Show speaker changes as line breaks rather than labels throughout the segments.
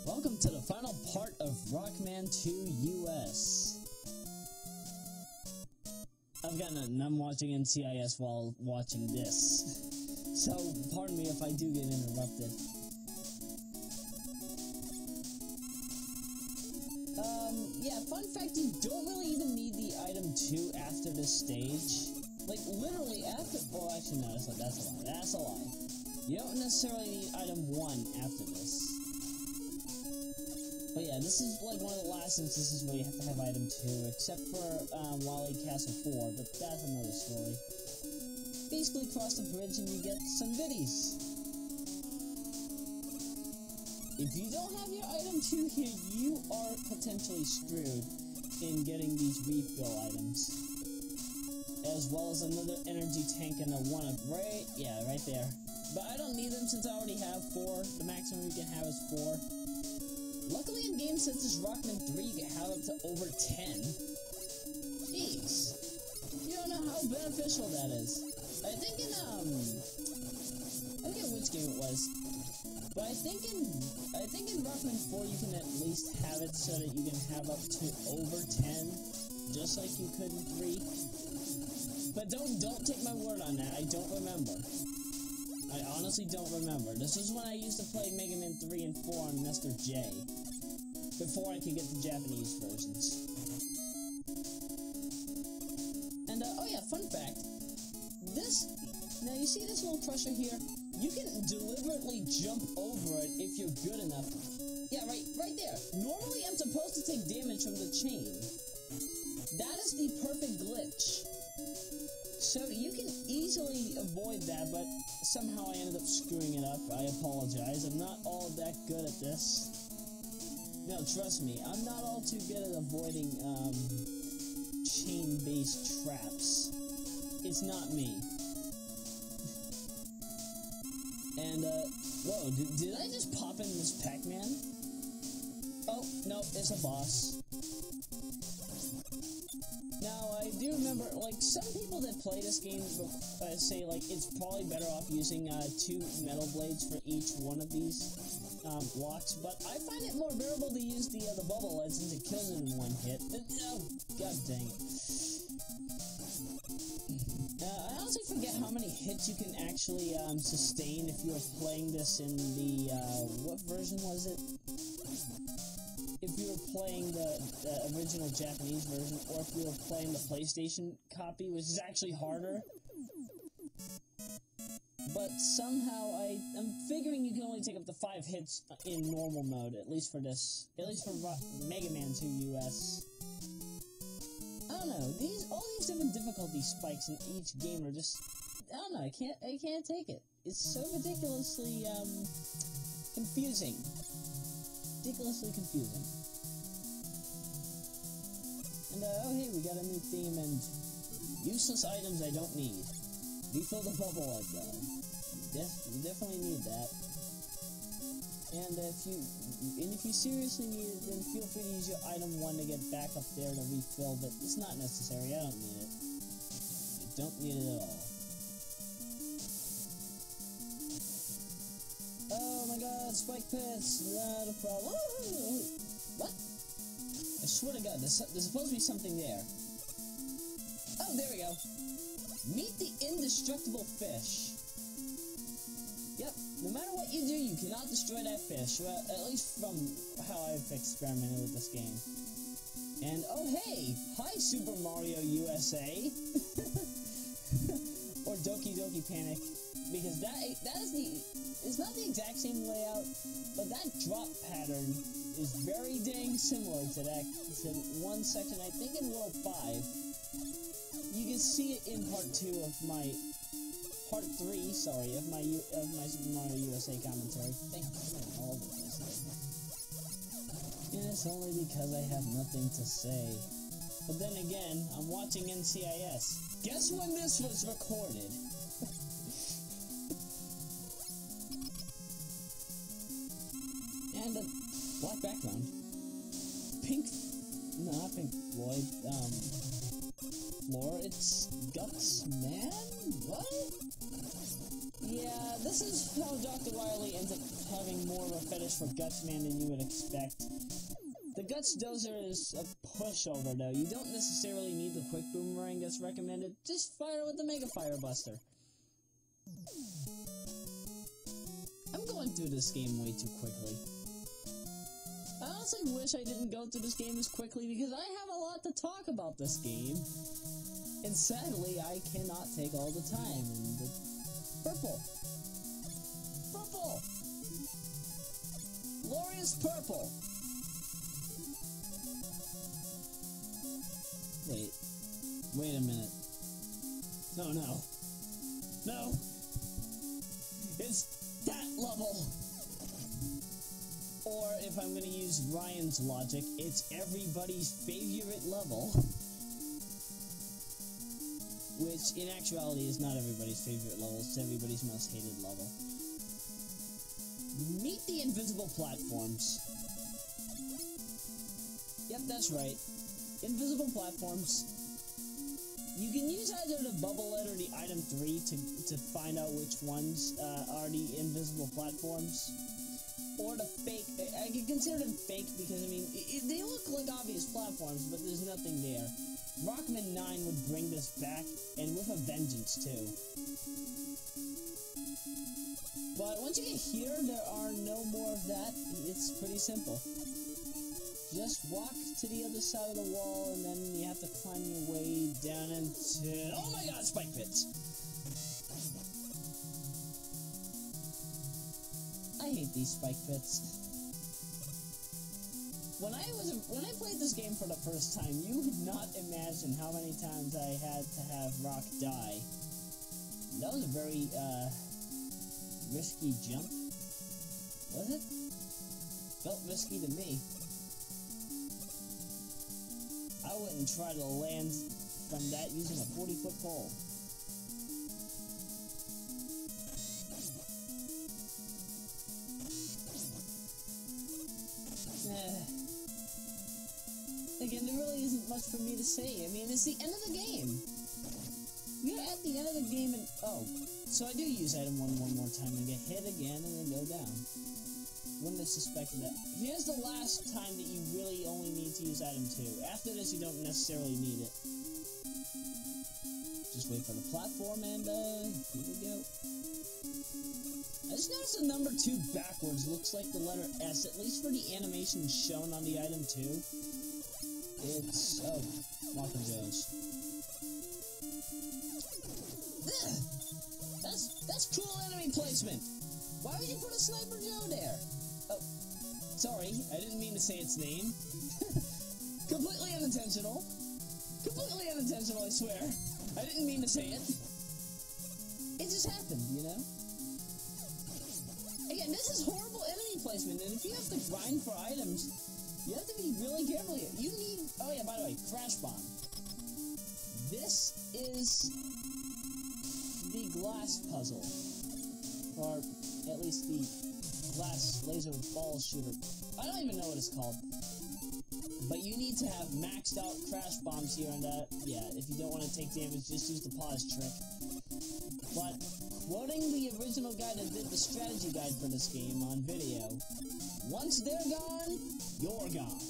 Welcome to the final part of Rockman 2 US. I'm watching NCIS while watching this. So, pardon me if I do get interrupted. Yeah, fun fact, you don't really even need the item 2 after this stage. Like, literally after— oh, actually, no, that's a lie. That's a lie. You don't necessarily need item 1 after this. But yeah, this is like one of the last instances where you have to have item 2, except for Wiley Castle 4, but that's another story. Basically cross the bridge and you get some goodies. If you don't have your item 2 here, you are potentially screwed in getting these refill items. As well as another energy tank and a right there. But I don't need them since I already have 4. The maximum you can have is 4. Luckily in games such as Rockman 3, you can have up to over 10. Jeez. You don't know how beneficial that is. I think in, I forget which game it was. But I think in Rockman 4 you can at least have it so that you can have up to over 10. Just like you could in 3. But don't take my word on that, I don't remember. I honestly don't remember. This was when I used to play Mega Man 3 and 4 on Mr. J. Before I could get the Japanese versions. And, oh yeah, fun fact. Now you see this little crusher here? You can deliberately jump over it if you're good enough. Yeah, right there. Normally I'm supposed to take damage from the chain. That is the perfect glitch. So you can easily avoid that, but somehow I ended up screwing it up. I apologize. I'm not all that good at this. No, trust me, I'm not all too good at avoiding chain-based traps. It's not me. And whoa, did I just pop in this Pac-Man? Oh, no, it's a boss. Now, I do remember, like, some people that play this game say, like, it's probably better off using 2 metal blades for each one of these blocks, but I find it more bearable to use the bubble lead since it kills it in 1 hit. Oh, god dang it. I honestly forget how many hits you can actually sustain if you were playing this in the, what version was it? If you were playing the original Japanese version, or if you were playing the PlayStation copy, which is actually harder. But somehow I'm figuring you can only take up to 5 hits in normal mode, at least for this, at least for Mega Man 2 US. I don't know, all these different difficulty spikes in each game are just, I don't know, I can't take it. It's so ridiculously, confusing. Ridiculously confusing. And, oh hey, we got a new theme and useless items I don't need. Refill the bubble light though. You definitely need that. And if you seriously need it, then feel free to use your item 1 to get back up there to refill, but it's not necessary, I don't need it. I don't need it at all. Oh my god, spike pits, not a problem. What? I swear to god, there's supposed to be something there. Oh, there we go. Meet the indestructible fish. Yep, no matter what you do, you cannot destroy that fish. Well, at least from how I've experimented with this game. And, oh hey! Hi, Super Mario USA! Or Doki Doki Panic. Because it's not the exact same layout, but that drop pattern is very dang similar to that, to one section, I think in World 5. You can see it in part 2 of my, part 3, sorry, of my Super Mario USA commentary. Thank you, all of this. And it's only because I have nothing to say. But then again, I'm watching NCIS. Guess when this was recorded? And a black background. Pink, no, not Pink Floyd, floor. It's Guts Man? What? Yeah, this is how Dr. Wiley ends up having more of a fetish for Guts Man than you would expect. The Guts Dozer is a pushover, though. You don't necessarily need the quick boomerang that's recommended. Just fire with the Mega Fire Buster. I'm going through this game way too quickly. I honestly wish I didn't go through this game as quickly because I have a lot to talk about this game. And sadly, I cannot take all the time. And the purple. Purple! Glorious purple! Wait a minute. No. It's that level! Or, if I'm gonna use Ryan's logic, it's everybody's favorite level. Which, in actuality, is not everybody's favorite level, it's everybody's most hated level. Meet the invisible platforms. Yep, that's right. Invisible platforms. You can use either the bubble it or the item 3 to find out which ones are the invisible platforms. Or the fake. I can consider them fake because, I mean, they look like obvious platforms, but there's nothing there. Rockman 9 would bring this back, and with a vengeance, too. But once you get here, there are no more of that. It's pretty simple. Just walk to the other side of the wall, and then you have to climb your way down into... Oh my god, spike pits! I hate these spike pits. When I played this game for the first time, you would not imagine how many times I had to have Rock die. That was a very, risky jump. Was it? Felt risky to me. I wouldn't try to land from that using a 40-foot pole. Again, there really isn't much for me to say. I mean, it's the end of the game. We're at the end of the game and... Oh, so I do use item 1 one more time and get hit again and then go down. Wouldn't have suspected that. Here's the last time that you really only need to use item 2. After this, you don't necessarily need it. Just wait for the platform and, here we go. I just noticed the number 2 backwards looks like the letter S, at least for the animation shown on the item 2. It's... oh, Walker Joe's. That's cool enemy placement! Why would you put a Sniper Joe there? Oh, sorry, I didn't mean to say its name. Completely unintentional. Completely unintentional, I swear. I didn't mean to say it. It just happened, you know? Again, this is horrible enemy placement, and if you have to grind for items, you have to be really careful here. You need... oh yeah, by the way, Crash Bomb. This is the glass puzzle. Or at least the glass laser ball shooter. I don't even know what it's called. But you need to have maxed out Crash Bombs here and that. Yeah, if you don't want to take damage, just use the pause trick. But quoting the original guy that did the strategy guide for this game on video, once they're gone, you're gone.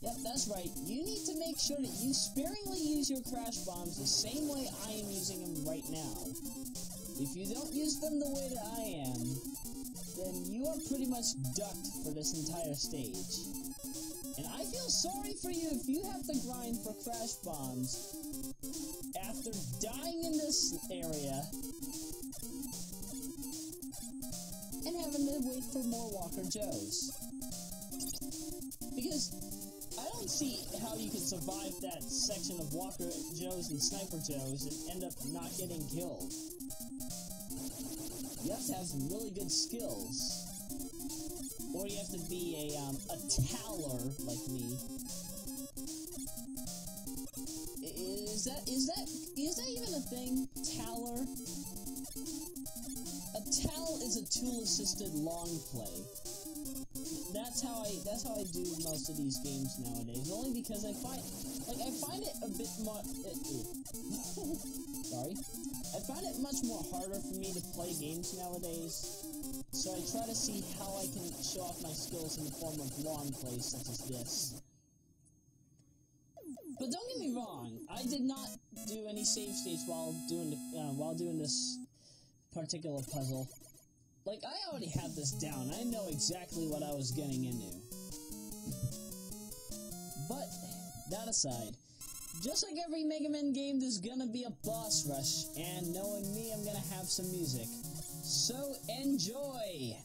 Yep, that's right. You need to make sure that you sparingly use your Crash Bombs the same way I am using them right now. If you don't use them the way that I am, then you are pretty much ducked for this entire stage. And I feel sorry for you if you have to grind for Crash Bombs after dying in this area and having to wait for more Walker Joes. Because I don't see how you can survive that section of Walker Joes and Sniper Joes and end up not getting killed. You have to have some really good skills. Or you have to be a taller like me. Is that even a thing? Taller? A tal is a tool-assisted long play. That's how I do most of these games nowadays. Only because I find find it a bit more... Sorry. I find it much more harder for me to play games nowadays, so I try to see how I can show off my skills in the form of long plays such as this. But don't get me wrong, I did not do any save states while doing this particular puzzle. Like, I already have this down. I know exactly what I was getting into. But, that aside, just like every Mega Man game, there's gonna be a boss rush, and knowing me, I'm gonna have some music. So, enjoy!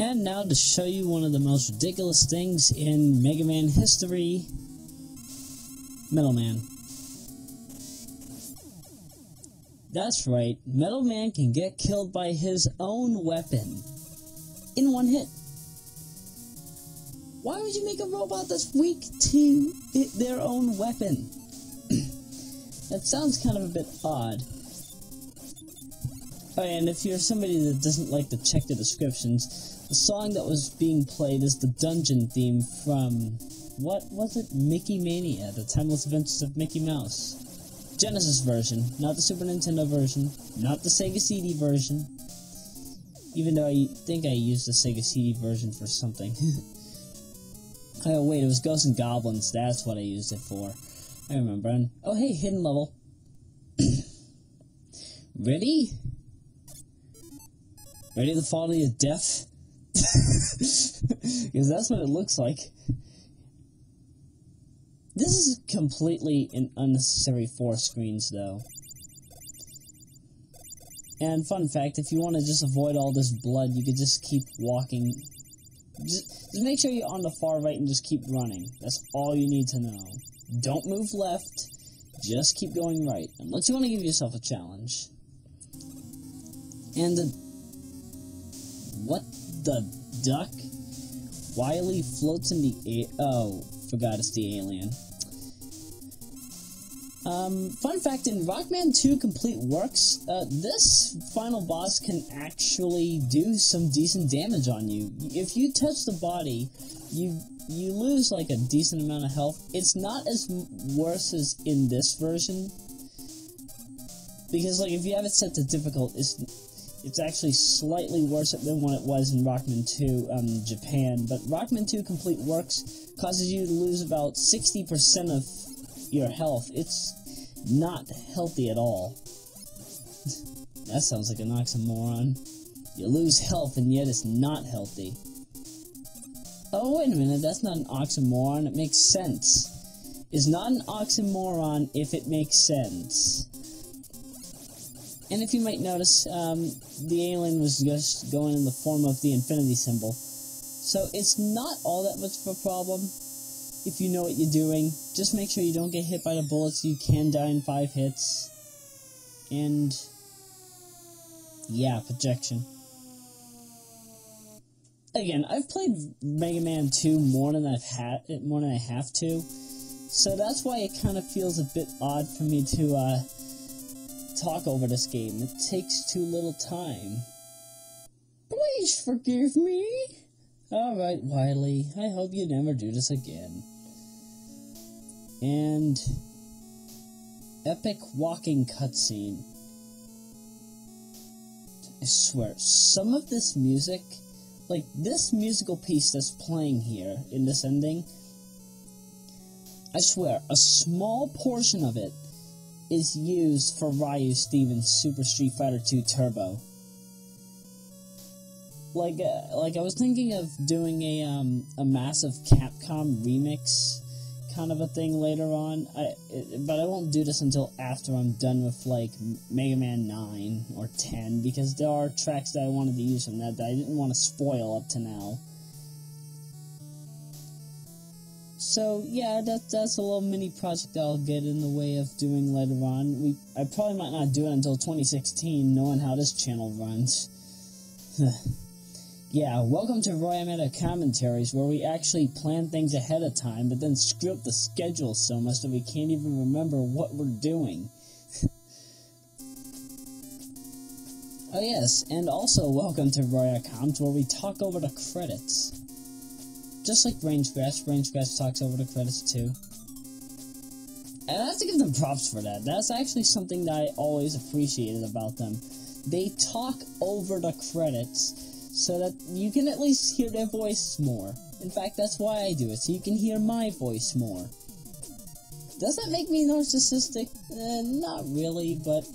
And now to show you one of the most ridiculous things in Mega Man history, Metal Man. That's right, Metal Man can get killed by his own weapon in one hit. Why would you make a robot that's weak to their own weapon? That sounds kind of a bit odd. Oh, and if you're somebody that doesn't like to check the descriptions, the song that was being played is the dungeon theme from, what was it? Mickey Mania, The Timeless Adventures of Mickey Mouse. Genesis version, not the Super Nintendo version, not the Sega CD version. Even though I think I used the Sega CD version for something. Oh wait, it was Ghosts and Goblins, that's what I used it for. I remember. And, oh hey, hidden level. Ready? Ready to fall to your death? Because that's what it looks like. This is completely an unnecessary 4 screens, though. And fun fact, if you want to just avoid all this blood, you could just keep walking. Just make sure you're on the far right and just keep running. That's all you need to know. Don't move left, just keep going right, unless you want to give yourself a challenge. And what the duck? Wiley floats in the oh, forgot it's the alien. Fun fact, in Rockman 2 Complete Works, this final boss can actually do some decent damage on you. If you touch the body, you lose like a decent amount of health. It's not as worse as in this version, because like if you have it set to difficult, it's actually slightly worse than what it was in Rockman 2 Japan, but Rockman 2 Complete Works causes you to lose about 60% of your health. It's not healthy at all. That sounds like an oxymoron. You lose health and yet it's not healthy. Oh, wait a minute, that's not an oxymoron, it makes sense. It's not an oxymoron if it makes sense. And if you might notice, the alien was just going in the form of the infinity symbol. So it's not all that much of a problem if you know what you're doing. Just make sure you don't get hit by the bullets. You can die in 5 hits. And yeah, projection. Again, I've played Mega Man 2 more than I have to. So that's why it kind of feels a bit odd for me to talk over this game. It takes too little time. Please forgive me. Alright, Wiley, I hope you never do this again. And epic walking cutscene. I swear, some of this music, like this musical piece that's playing here in this ending, I swear, a small portion of it is used for Ryu's theme in Super Street Fighter 2 Turbo. Like I was thinking of doing a massive Capcom remix kind of a thing later on, but I won't do this until after I'm done with like Mega Man 9 or 10, because there are tracks that I wanted to use from that I didn't want to spoil up to now. So yeah, that's a little mini project I'll get in the way of doing later on. I probably might not do it until 2016, knowing how this channel runs. Yeah, welcome to Roya Meta Commentaries, where we actually plan things ahead of time, but then screw up the schedule so much that we can't even remember what we're doing. Oh yes, and also welcome to Roya Comms, where we talk over the credits. Just like Brain Scratch talks over the credits too. And I have to give them props for that. That's actually something that I always appreciated about them. They talk over the credits so that you can at least hear their voice more. In fact, that's why I do it, so you can hear my voice more. Does that make me narcissistic? Not really, but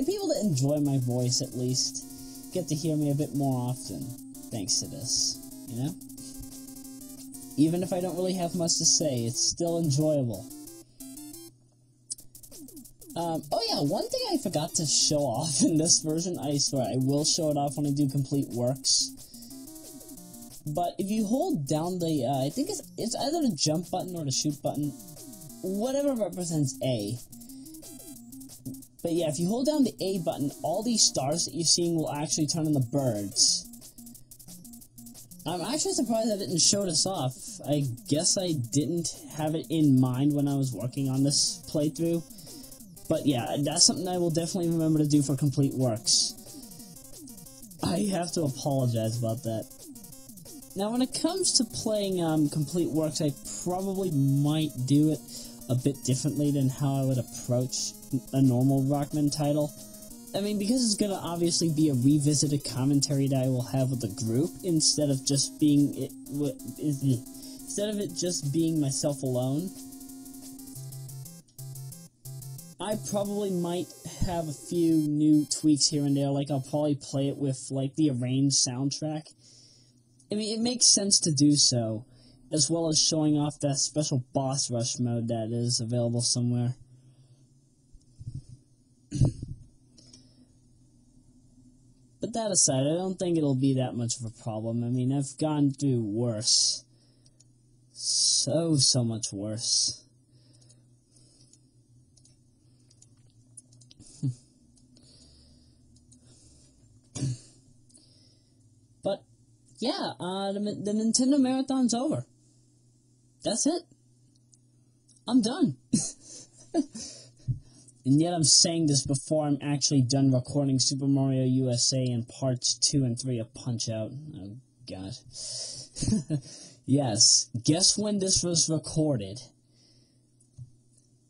people that enjoy my voice at least get to hear me a bit more often, thanks to this, you know? Even if I don't really have much to say, it's still enjoyable. Oh yeah, one thing I forgot to show off in this version, I swear, I will show it off when I do complete works. But if you hold down the, I think it's either the jump button or the shoot button, whatever represents A. But yeah, if you hold down the A button, all these stars that you're seeing will actually turn into birds. I'm actually surprised I didn't show this off. I guess I didn't have it in mind when I was working on this playthrough. But yeah, that's something I will definitely remember to do for complete works. I have to apologize about that. Now, when it comes to playing complete works, I probably might do it a bit differently than how I would approach a normal Rockman title. I mean, because it's gonna obviously be a revisited commentary that I will have with the group instead of just being it just being myself alone. I probably might have a few new tweaks here and there, like I'll probably play it with like the arranged soundtrack. I mean, it makes sense to do so, as well as showing off that special boss rush mode that is available somewhere. But that aside, I don't think it'll be that much of a problem. I mean, I've gone through worse. So much worse. But, yeah, the Nintendo Marathon's over. That's it. I'm done. And yet I'm saying this before I'm actually done recording Super Mario USA and parts 2 and 3 of Punch-Out. Oh, God. Yes, guess when this was recorded?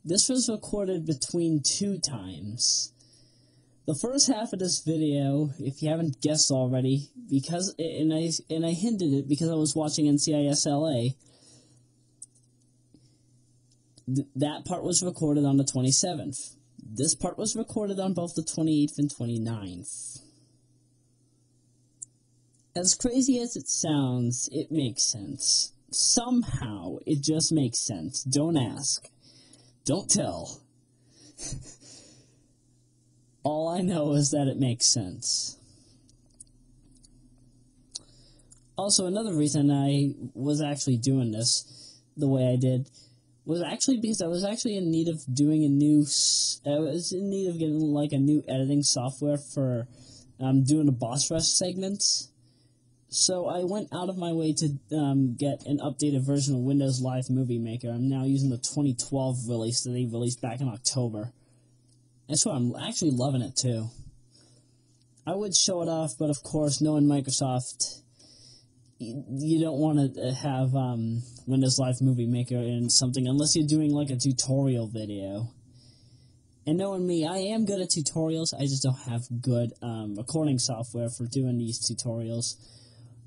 This was recorded between 2 times. The first half of this video, if you haven't guessed already, because and I hinted it because I was watching NCIS LA, that part was recorded on the 27th. This part was recorded on both the 28th and 29th. As crazy as it sounds, it makes sense. Somehow, it just makes sense. Don't ask. Don't tell. All I know is that it makes sense. Also, another reason I was actually doing this the way I did was actually because I was actually in need of doing I was in need of getting like a new editing software for doing the boss rush segments. So I went out of my way to get an updated version of Windows Live Movie Maker. I'm now using the 2012 release that they released back in October. And so I'm actually loving it too. I would show it off, but of course, knowing Microsoft, you don't want to have Windows Live Movie Maker in something unless you're doing like a tutorial video. And knowing me, I am good at tutorials, I just don't have good recording software for doing these tutorials.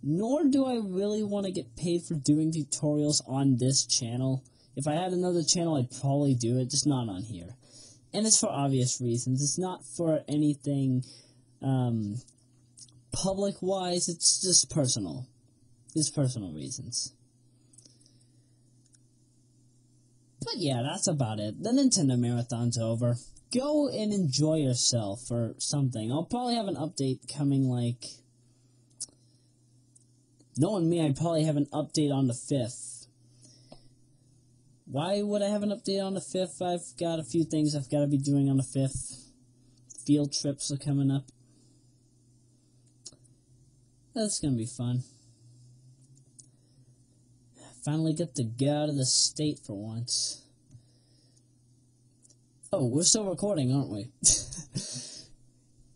Nor do I really want to get paid for doing tutorials on this channel. If I had another channel, I'd probably do it, just not on here. And it's for obvious reasons. It's not for anything public-wise, it's just personal. It's personal reasons. But yeah, that's about it. The Nintendo Marathon's over. Go and enjoy yourself or something. I'll probably have an update coming like... Knowing me, I'd probably have an update on the 5th. Why would I have an update on the 5th? I've got a few things I've got to be doing on the 5th. Field trips are coming up. That's going to be fun. Finally get to go out of the state for once. Oh, we're still recording, aren't we?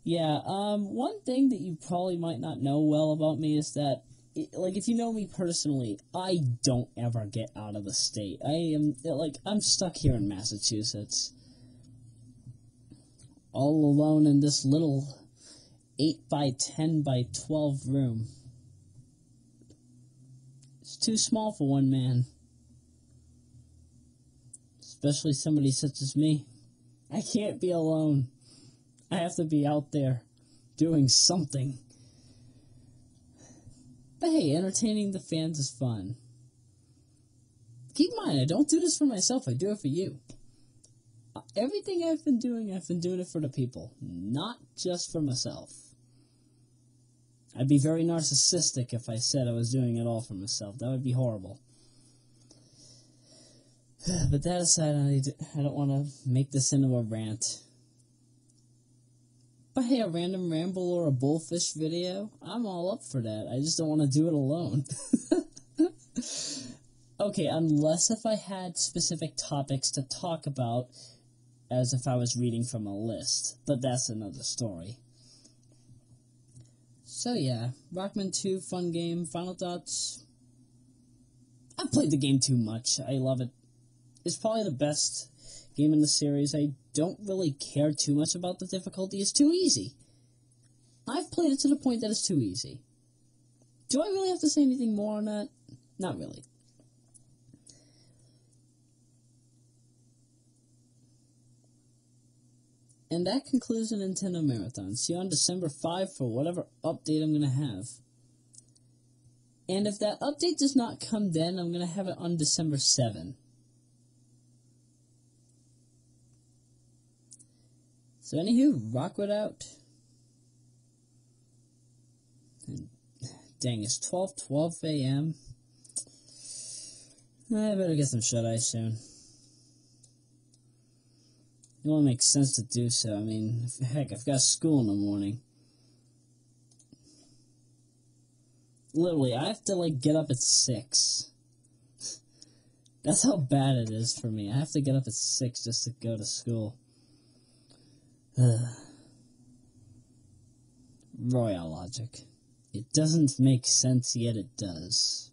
Yeah, one thing that you probably might not know well about me is that, like, if you know me personally, I don't ever get out of the state. I'm stuck here in Massachusetts. All alone in this little 8 by 10 by 12 room. It's too small for one man. Especially somebody such as me. I can't be alone. I have to be out there doing something. But hey, entertaining the fans is fun. Keep in mind, I don't do this for myself, I do it for you. Everything I've been doing it for the people, not just for myself. I'd be very narcissistic if I said I was doing it all for myself. That would be horrible. But that aside, I don't want to make this into a rant. But hey, a random ramble or a bullfish video, I'm all up for that. I just don't want to do it alone. Okay, unless if I had specific topics to talk about, as if I was reading from a list. But that's another story. So yeah, Rockman 2, fun game. Final thoughts? I've played the game too much. I love it. It's probably the best game in the series. I don't really care too much about the difficulty. It's too easy. I've played it to the point that it's too easy. Do I really have to say anything more on that? Not really. And that concludes the Nintendo Marathon. See you on December 5 for whatever update I'm going to have. And if that update does not come then, I'm going to have it on December 7. So anywho, Rockwood out. And, dang, it's 12 a.m. I better get some shut-eye soon. It only makes sense to do so. I mean, heck, I've got school in the morning. Literally, I have to, get up at 6. That's how bad it is for me. I have to get up at 6 just to go to school. Roya logic. It doesn't make sense, yet it does.